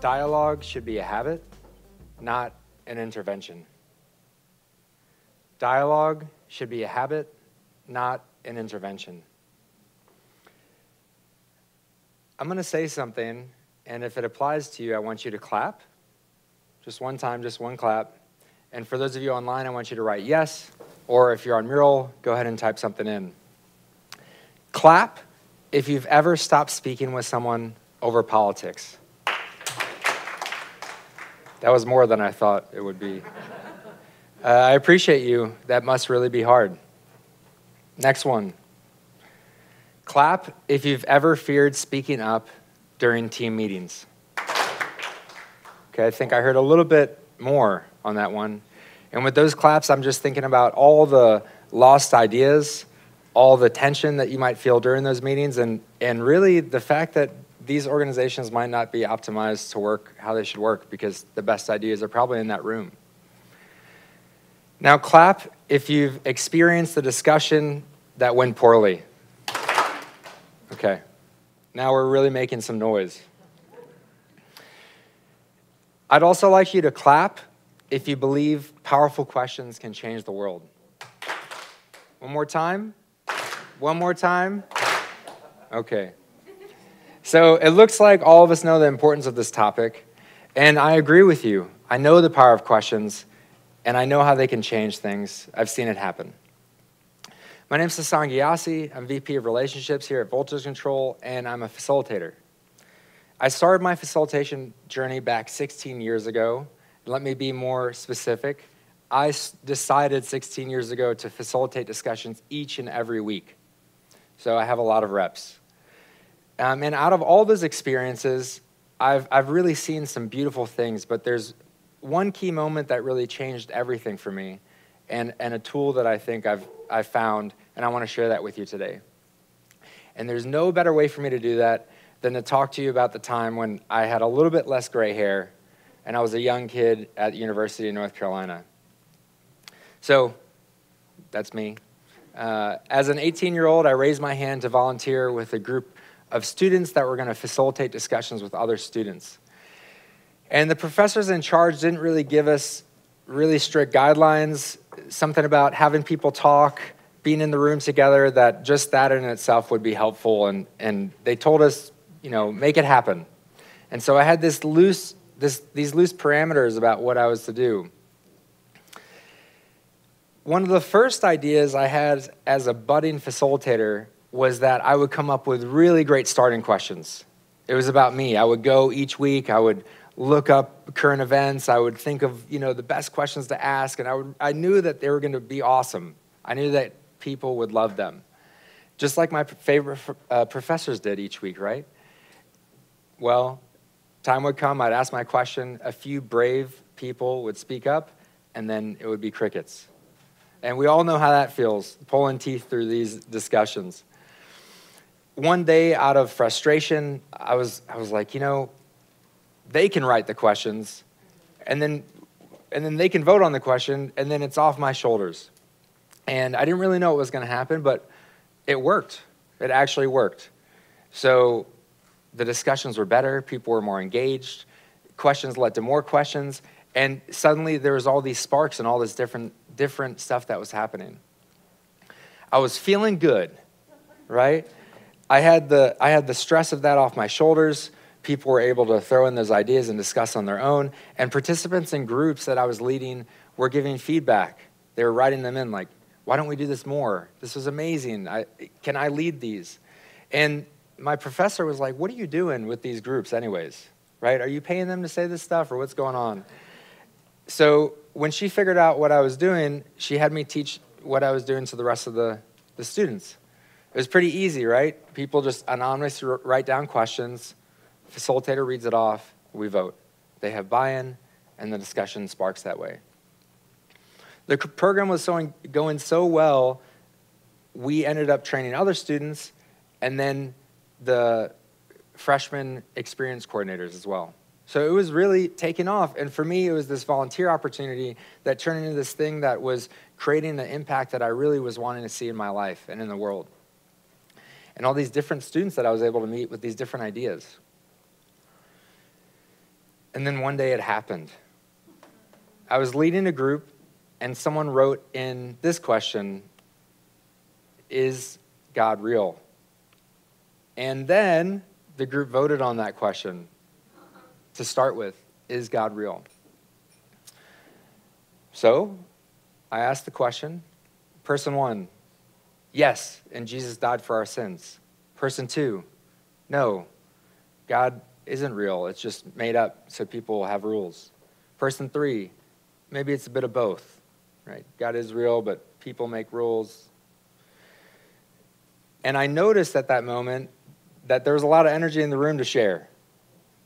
Dialogue should be a habit, not an intervention. Dialogue should be a habit, not an intervention. I'm going to say something, and if it applies to you, I want you to clap. Just one time, just one clap. And for those of you online, I want you to write yes, or if you're on Mural, go ahead and type something in. Clap if you've ever stopped speaking with someone over politics. That was more than I thought it would be. I appreciate you. That must really be hard. Next one. Clap if you've ever feared speaking up during team meetings. Okay, I think I heard a little bit more on that one. And with those claps, I'm just thinking about all the lost ideas, all the tension that you might feel during those meetings, and really the fact that these organizations might not be optimized to work how they should work because the best ideas are probably in that room. Now clap if you've experienced a discussion that went poorly. Okay, now we're really making some noise. I'd also like you to clap if you believe powerful questions can change the world. One more time? One more time? Okay. So it looks like all of us know the importance of this topic, and I agree with you. I know the power of questions, and I know how they can change things. I've seen it happen. My name's Hassan Ghiassi. I'm VP of Relationships here at Voltage Control, and I'm a facilitator. I started my facilitation journey back 16 years ago. Let me be more specific. I decided 16 years ago to facilitate discussions each and every week. So I have a lot of reps. And out of all those experiences, I've really seen some beautiful things, but there's one key moment that really changed everything for me, and a tool that I think I've found, and I want to share that with you today. And there's no better way for me to do that than to talk to you about the time when I had a little bit less gray hair, and I was a young kid at the University of North Carolina. So that's me. As an 18-year-old, I raised my hand to volunteer with a group of students that were going to facilitate discussions with other students. And the professors in charge didn't really give us really strict guidelines, something about having people talk, being in the room together, that just that in itself would be helpful. And they told us, you know, make it happen. And so I had these loose parameters about what I was to do. One of the first ideas I had as a budding facilitator was that I would come up with really great starting questions. It was about me. I would go each week, I would look up current events, I would think of, you know, the best questions to ask, and I knew that they were going to be awesome. I knew that people would love them. Just like my favorite professors did each week, right? Well, time would come, I'd ask my question, a few brave people would speak up, and then it would be crickets. And we all know how that feels, pulling teeth through these discussions. One day, out of frustration, I was like, you know, they can write the questions, and then they can vote on the question, and then it's off my shoulders. And I didn't really know what was going to happen, but it worked. It actually worked. So the discussions were better, people were more engaged, questions led to more questions, and suddenly there was all these sparks and all this different stuff that was happening. I was feeling good, right? I had the stress of that off my shoulders. People were able to throw in those ideas and discuss on their own, and participants in groups that I was leading were giving feedback. They were writing them in like, why don't we do this more? This was amazing. Can I lead these? And my professor was like, what are you doing with these groups anyways, right? Are you paying them to say this stuff, or what's going on? So when she figured out what I was doing, she had me teach what I was doing to the rest of the students. It was pretty easy, right? People just anonymously write down questions, facilitator reads it off, we vote. They have buy-in, and the discussion sparks that way. The program was going so well, we ended up training other students, and then the freshman experience coordinators as well. So it was really taking off, and for me, it was this volunteer opportunity that turned into this thing that was creating the impact that I really was wanting to see in my life and in the world. And all these different students that I was able to meet with these different ideas. And then one day it happened. I was leading a group, and someone wrote in this question, is God real? And then the group voted on that question to start with, is God real? So I asked the question, person 1, yes, and Jesus died for our sins. Person 2, no, God isn't real. It's just made up so people have rules. Person 3, maybe it's a bit of both, right? God is real, but people make rules. And I noticed at that moment that there was a lot of energy in the room to share.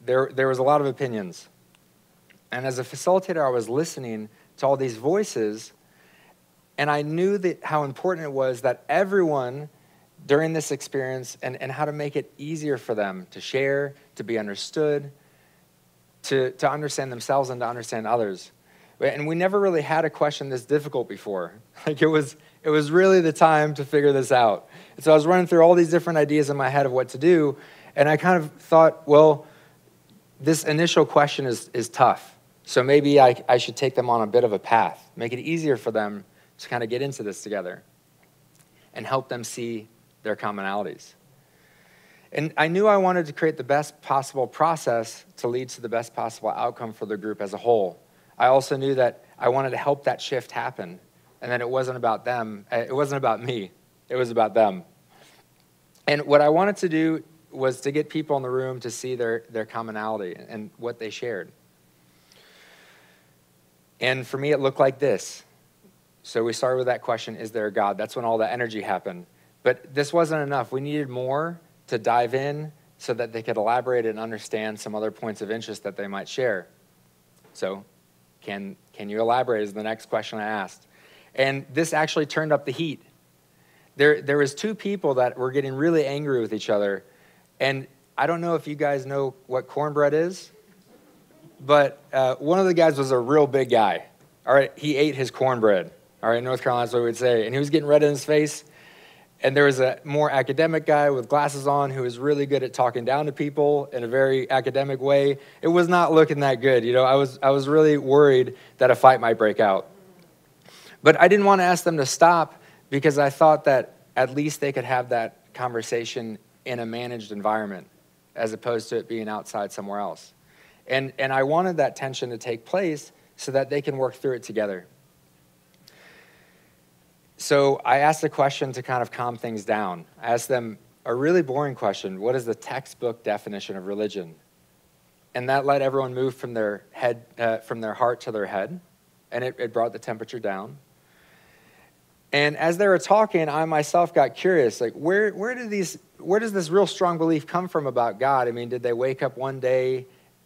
There was a lot of opinions. And as a facilitator, I was listening to all these voices, and I knew that how important it was that everyone during this experience and how to make it easier for them to share, to be understood, to understand themselves and to understand others. And we never really had a question this difficult before. Like it was really the time to figure this out. And so I was running through all these different ideas in my head of what to do, and I kind of thought, well, this initial question is tough. So maybe I should take them on a bit of a path, make it easier for them to kind of get into this together and help them see their commonalities. And I knew I wanted to create the best possible process to lead to the best possible outcome for the group as a whole. I also knew that I wanted to help that shift happen, and that it wasn't about them. It wasn't about me. It was about them. And what I wanted to do was to get people in the room to see their commonality and what they shared. And for me, it looked like this. So we started with that question, is there a God? That's when all the energy happened. But this wasn't enough. We needed more to dive in so that they could elaborate and understand some other points of interest that they might share. So can you elaborate is the next question I asked. And this actually turned up the heat. There was 2 people that were getting really angry with each other. And I don't know if you guys know what cornbread is, but one of the guys was a real big guy. All right, he ate his cornbread. All right, in North Carolina, that's what we would say. And he was getting red in his face. And there was a more academic guy with glasses on who was really good at talking down to people in a very academic way. It was not looking that good. You know, I was really worried that a fight might break out. But I didn't want to ask them to stop because I thought that at least they could have that conversation in a managed environment as opposed to it being outside somewhere else. And I wanted that tension to take place so that they can work through it together. So I asked a question to kind of calm things down. I asked them a really boring question. What is the textbook definition of religion? And that let everyone move from their head, from their heart to their head. And it brought the temperature down. And as they were talking, I myself got curious. Like, where does this real strong belief come from about God? I mean, did they wake up one day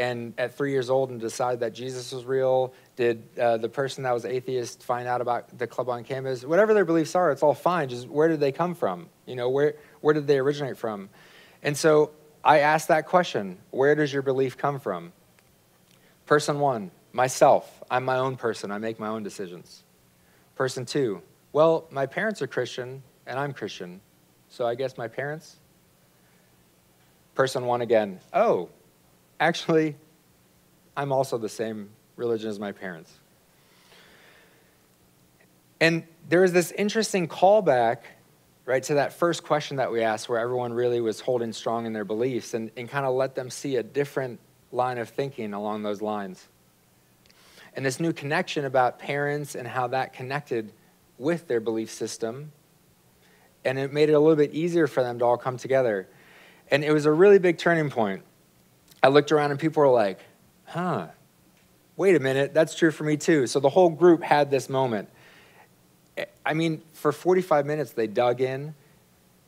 and at 3 years old and decide that Jesus was real? Did the person that was atheist find out about the club on campus? Whatever their beliefs are, it's all fine. Just where did they come from? You know, where did they originate from? And so I asked that question, where does your belief come from? Person 1, myself. I'm my own person. I make my own decisions. Person 2, well, my parents are Christian and I'm Christian, so I guess my parents. Person 1 again, oh, actually, I'm also the same religion as my parents. And there was this interesting callback, right, to that first question that we asked where everyone really was holding strong in their beliefs and kind of let them see a different line of thinking along those lines. And this new connection about parents and how that connected with their belief system. And it made it a little bit easier for them to all come together. And it was a really big turning point. I looked around and people were like, wait a minute, that's true for me too. So the whole group had this moment. I mean, for 45 minutes, they dug in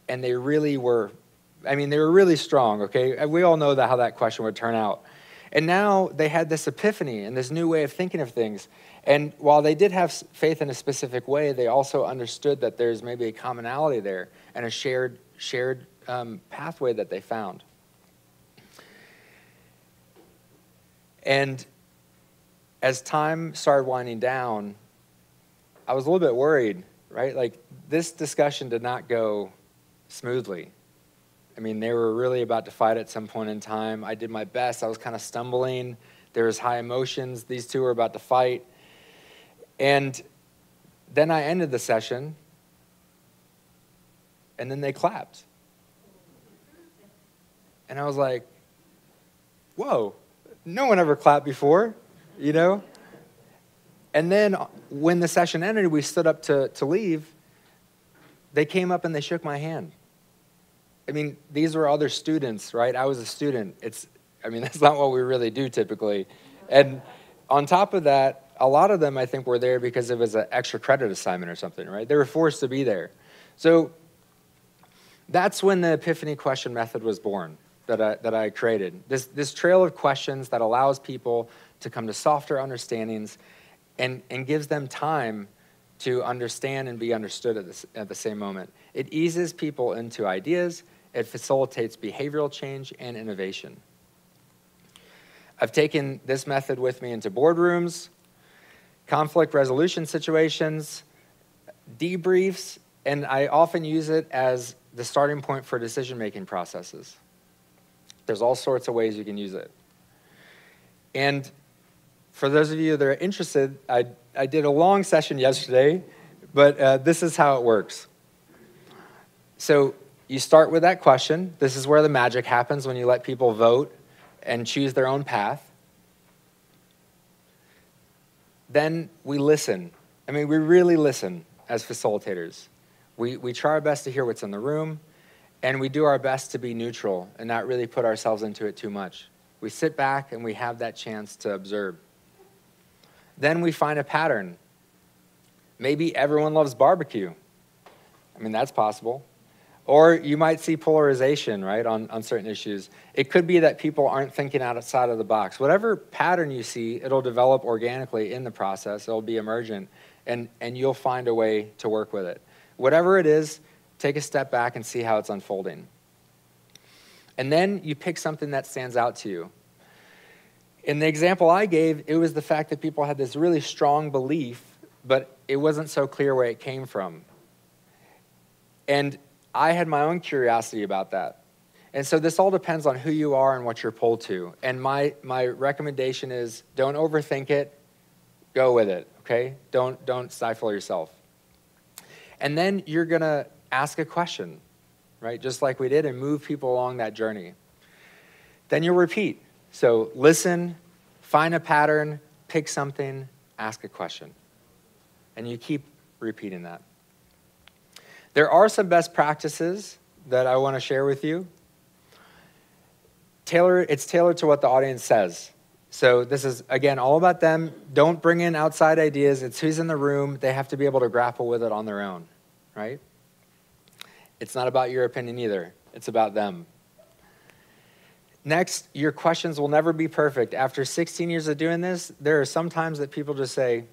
and they were really strong, okay? We all know how that question would turn out. And now they had this epiphany and this new way of thinking of things. And while they did have faith in a specific way, they also understood that there's maybe a commonality there and a shared pathway that they found. And as time started winding down, I was a little bit worried, right? Like, this discussion did not go smoothly. I mean, they were really about to fight at some point in time. I did my best. I was kind of stumbling. There was high emotions. These two were about to fight. And then I ended the session, and then they clapped. And I was like, whoa, no one ever clapped before, you know? And then when the session ended, we stood up to leave. They came up and they shook my hand. I mean, these were other students, right? I was a student. That's not what we really do typically. And on top of that, a lot of them, I think, were there because it was an extra credit assignment or something, right? They were forced to be there. So that's when the Epiphany question method was born that I created. This trail of questions that allows people to come to softer understandings and gives them time to understand and be understood at the same moment. It eases people into ideas. It facilitates behavioral change and innovation. I've taken this method with me into boardrooms, conflict resolution situations, debriefs, and I often use it as the starting point for decision-making processes. There's all sorts of ways you can use it. And for those of you that are interested, I did a long session yesterday, but this is how it works. So you start with that question. This is where the magic happens when you let people vote and choose their own path. Then we listen. I mean, we really listen as facilitators. We try our best to hear what's in the room, and we do our best to be neutral and not really put ourselves into it too much. We sit back and we have that chance to observe. Then we find a pattern. Maybe everyone loves barbecue. I mean, that's possible. Or you might see polarization, right, on certain issues. It could be that people aren't thinking outside of the box. Whatever pattern you see, it'll develop organically in the process. It'll be emergent, and you'll find a way to work with it. Whatever it is, take a step back and see how it's unfolding. And then you pick something that stands out to you. In the example I gave, it was the fact that people had this really strong belief, but it wasn't so clear where it came from. And I had my own curiosity about that. And so this all depends on who you are and what you're pulled to. And my recommendation is don't overthink it, go with it, okay? Don't stifle yourself. And then you're gonna ask a question, right? Just like we did, and move people along that journey. Then you'll repeat. So listen, find a pattern, pick something, ask a question. And you keep repeating that. There are some best practices that I want to share with you. It's tailored to what the audience says. So this is, again, all about them. Don't bring in outside ideas. It's who's in the room. They have to be able to grapple with it on their own, right? It's not about your opinion either. It's about them. Next, your questions will never be perfect. After 16 years of doing this, there are some times that people just say,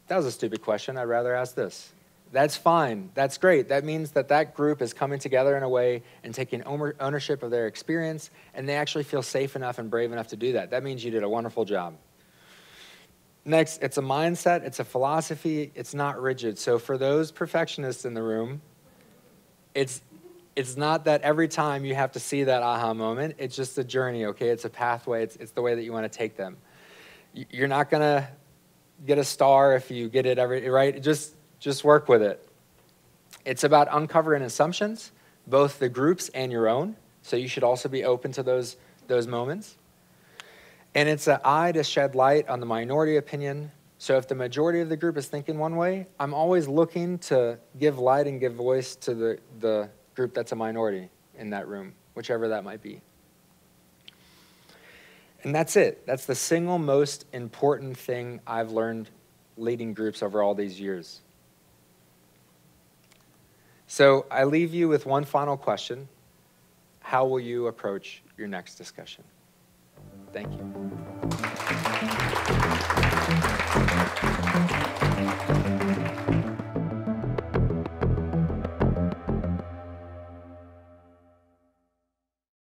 that was a stupid question. I'd rather ask this. That's fine. That's great. That means that group is coming together in a way and taking ownership of their experience, and they actually feel safe enough and brave enough to do that. That means you did a wonderful job. Next, it's a mindset. It's a philosophy. It's not rigid. So for those perfectionists in the room, it's not that every time you have to see that aha moment. It's just a journey, okay? It's a pathway. It's the way that you want to take them. You're not going to get a star if you get it right? Just work with it. It's about uncovering assumptions, both the group's and your own. So you should also be open to those moments. And it's an eye to shed light on the minority opinion. So if the majority of the group is thinking one way, I'm always looking to give light and give voice to the group that's a minority in that room, whichever that might be. And that's it. That's the single most important thing I've learned leading groups over all these years. So I leave you with one final question. How will you approach your next discussion? Thank you.